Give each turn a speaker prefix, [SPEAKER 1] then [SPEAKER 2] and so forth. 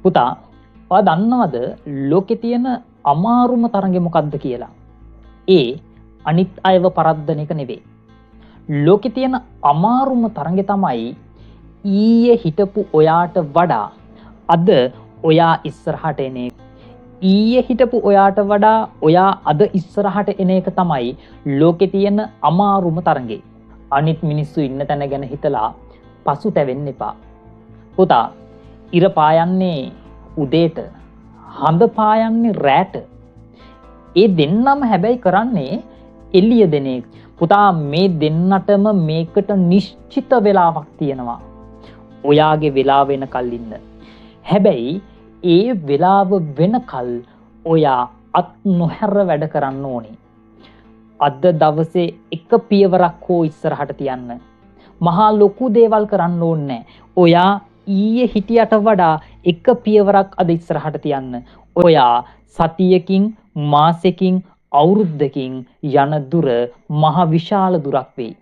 [SPEAKER 1] පුතා, ඔයා දන්නවද ලෝකේ තියෙන අමාරුම තරඟය මොකක්ද කියලා? ඒ අනිත් අයව පරද්දන එක නෙවෙයි. ලෝකේ තියෙන අමාරුම තරඟය තමයි ඊයේ හිටපු ඔයාට වඩා අද ඔයා ඉස්සරහට එන එක. ඊයේ හිටපු ඔයාට වඩා ඔයා අද ඉස්සරහට එන එක තමයි ලෝකේ තියෙන අමාරුම තරඟය. අනිත් මිනිස්සු ඉන්න තැන ගැන හිතලා පසුතැවෙන්න එපා. පුතා, ඉර පායන්නේ උදේට, හඳ පායන්නේ රැට. ඒ දෙන්නම හැබැයි කරන්නේ එළිය දෙන එක. පුතා, මේ දෙන්නටම මේකට නිශ්චිත වෙලාවක් තියෙනවා. ඔයාගේ වෙලාව වෙනකල් ඉන්න. හැබැයි ඒ වෙලාව වෙනකල් ඔයා අත් නොහැර වැඩ කරන්න ඕනේ. අද දවසේ එක පියවරක් හෝ ඉස්සරහට තියන්න. මහා ලොකු දේවල් කරන්න ඕනේ නැහැ. ඔයා ඊයේ හිටියට වඩා එක පියවරක් අද ඉස්සරහට තියන්න. ඔයා සතියකින්, මාසෙකින්, අවුරුද්දකින් යන දුර මහ විශාල දුරක් වෙයි.